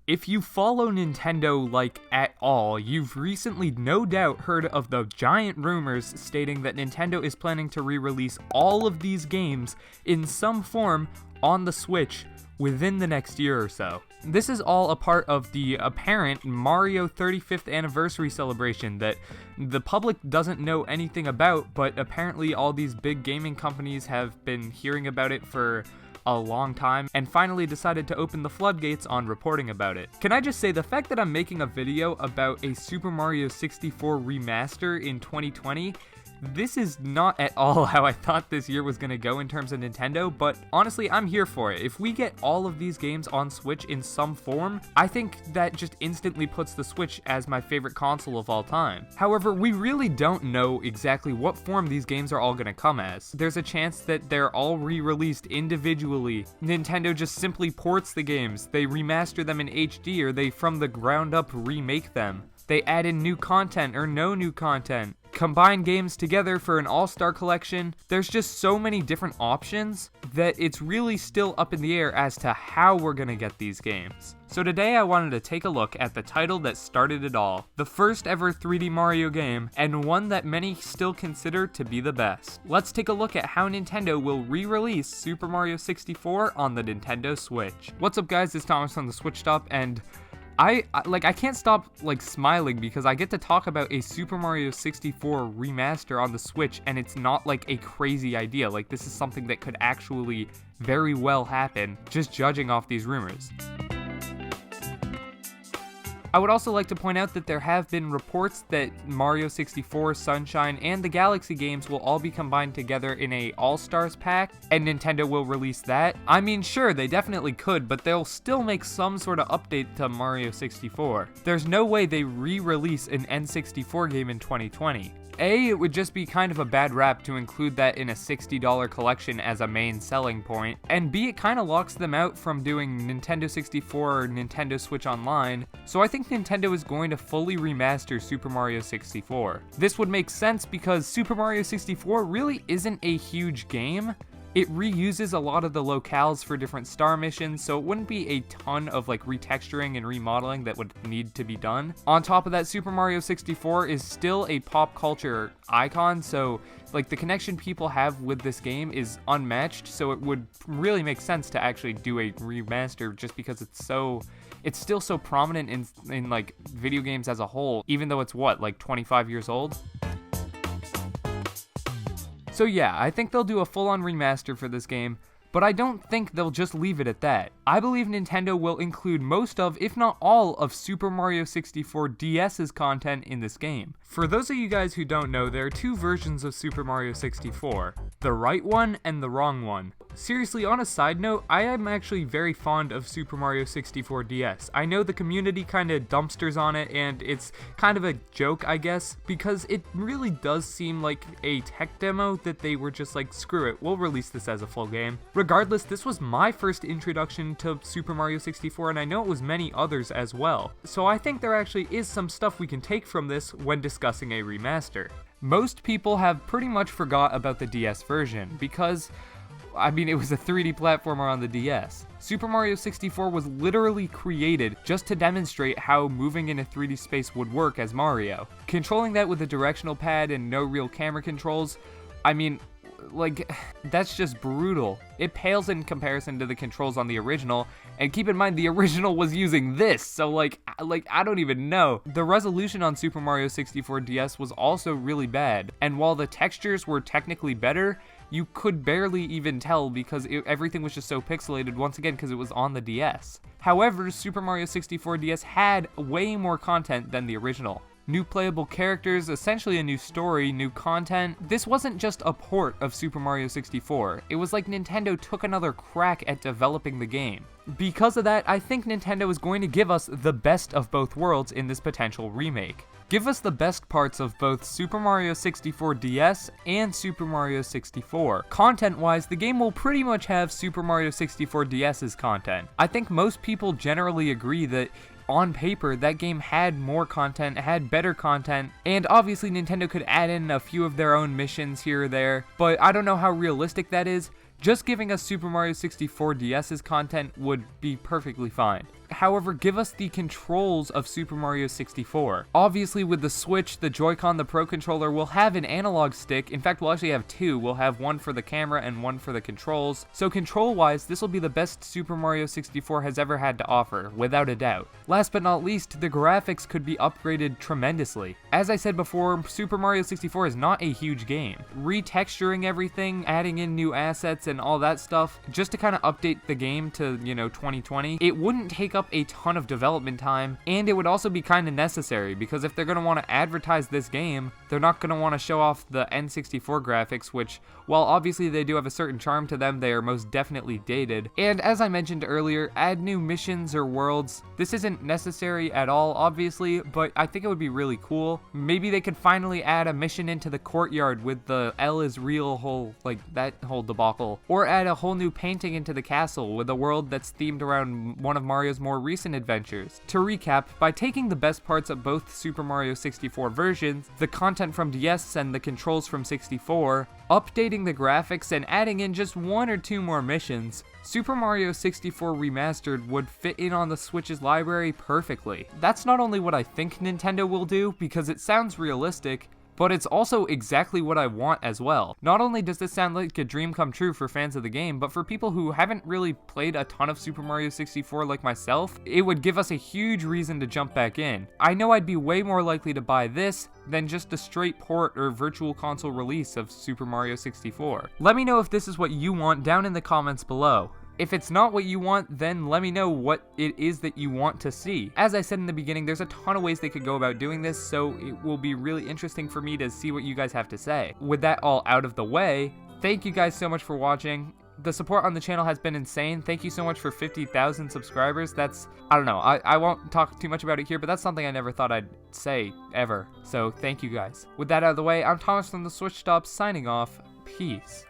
If you follow Nintendo, like, at all, you've recently no doubt heard of the giant rumors stating that Nintendo is planning to re-release all of these games in some form on the Switch within the next year or so. This is all a part of the apparent Mario 35th anniversary celebration that the public doesn't know anything about, but apparently all these big gaming companies have been hearing about it for a long time and finally decided to open the floodgates on reporting about it. Can I just say, the fact that I'm making a video about a Super Mario 64 remaster in 2020, this is not at all how I thought this year was gonna go in terms of Nintendo, but honestly, I'm here for it. If we get all of these games on Switch in some form, I think that just instantly puts the Switch as my favorite console of all time. However, we really don't know exactly what form these games are all gonna come as. There's a chance that they're all re-released individually. Nintendo just simply ports the games, they remaster them in HD, or they from the ground up remake them. They add in new content or no new content. Combine games together for an all-star collection. There's just so many different options that it's really still up in the air as to how we're gonna get these games. So today I wanted to take a look at the title that started it all, the first ever 3D Mario game, and one that many still consider to be the best. Let's take a look at how Nintendo will re-release Super Mario 64 on the Nintendo Switch. What's up guys, it's Thomas from the Switch Stop, and I can't stop smiling because I get to talk about a Super Mario 64 remaster on the Switch, and it's not like a crazy idea. Like, this is something that could actually very well happen, just judging off these rumors. I would also like to point out that there have been reports that Mario 64, Sunshine, and the Galaxy games will all be combined together in a All-Stars pack, and Nintendo will release that. I mean, sure, they definitely could, but they'll still make some sort of update to Mario 64. There's no way they re-release an N64 game in 2020. A, it would just be kind of a bad rap to include that in a $60 collection as a main selling point, and B, it kind of locks them out from doing Nintendo 64 or Nintendo Switch Online, so I think Nintendo is going to fully remaster Super Mario 64. This would make sense because Super Mario 64 really isn't a huge game. It reuses a lot of the locales for different star missions, so it wouldn't be a ton of retexturing and remodeling that would need to be done. On top of that, Super Mario 64 is still a pop culture icon, so the connection people have with this game is unmatched, so it would really make sense to actually do a remaster just because it's still so prominent in video games as a whole, even though it's 25 years old? So yeah, I think they'll do a full-on remaster for this game, but I don't think they'll just leave it at that. I believe Nintendo will include most of, if not all, of Super Mario 64 DS's content in this game. For those of you guys who don't know, there are two versions of Super Mario 64, the right one and the wrong one. Seriously, on a side note, I am actually very fond of Super Mario 64 DS. I know the community kind of dumpsters on it, and it's kind of a joke, I guess, because it really does seem like a tech demo that they were just screw it, we'll release this as a full game. Regardless, this was my first introduction to Super Mario 64, and I know it was many others as well. So I think there actually is some stuff we can take from this when discussing a remaster. Most people have pretty much forgot about the DS version, because it was a 3D platformer on the DS. Super Mario 64 was literally created just to demonstrate how moving in a 3D space would work as Mario. Controlling that with a directional pad and no real camera controls, that's just brutal. It pales in comparison to the controls on the original, and keep in mind the original was using this, so I don't even know. The resolution on Super Mario 64 DS was also really bad, and while the textures were technically better, you could barely even tell because everything was just so pixelated, once again because it was on the DS. However, Super Mario 64 DS had way more content than the original. New playable characters, essentially a new story, new content. This wasn't just a port of Super Mario 64. It was like Nintendo took another crack at developing the game. Because of that, I think Nintendo is going to give us the best of both worlds in this potential remake. Give us the best parts of both Super Mario 64 DS and Super Mario 64. Content-wise, the game will pretty much have Super Mario 64 DS's content. I think most people generally agree that on paper, that game had more content, had better content, and obviously Nintendo could add in a few of their own missions here or there, but I don't know how realistic that is. Just giving us Super Mario 64 DS's content would be perfectly fine. however, give us the controls of Super Mario 64. Obviously, with the Switch, the Joy-Con, the Pro Controller, we'll have an analog stick. In fact, we'll actually have two. We'll have one for the camera and one for the controls. So control-wise, this will be the best Super Mario 64 has ever had to offer, without a doubt. Last but not least, the graphics could be upgraded tremendously. As I said before, Super Mario 64 is not a huge game. Retexturing everything, adding in new assets and all that stuff, just to kind of update the game to, 2020, it wouldn't take up a ton of development time, and it would also be kind of necessary, because if they're going to want to advertise this game, they're not going to want to show off the N64 graphics, which, while obviously they do have a certain charm to them, they are most definitely dated. And as I mentioned earlier, add new missions or worlds. This isn't necessary at all, obviously, but I think it would be really cool. Maybe they could finally add a mission into the courtyard with the L is real that whole debacle. Or add a whole new painting into the castle with a world that's themed around one of Mario's more recent adventures. To recap, by taking the best parts of both Super Mario 64 versions, the content from DS and the controls from 64, updating the graphics and adding in just one or two more missions, Super Mario 64 Remastered would fit in on the Switch's library perfectly. That's not only what I think Nintendo will do, because it sounds realistic, but it's also exactly what I want as well. Not only does this sound like a dream come true for fans of the game, but for people who haven't really played a ton of Super Mario 64 like myself, it would give us a huge reason to jump back in. I know I'd be way more likely to buy this than just a straight port or virtual console release of Super Mario 64. Let me know if this is what you want down in the comments below. If it's not what you want, then let me know what it is that you want to see. As I said in the beginning, there's a ton of ways they could go about doing this, so it will be really interesting for me to see what you guys have to say. With that all out of the way, thank you guys so much for watching. The support on the channel has been insane. Thank you so much for 50,000 subscribers. That's, I don't know, I won't talk too much about it here, but that's something I never thought I'd say, ever. So thank you guys. With that out of the way, I'm Thomas from the Switch Stop, signing off. Peace.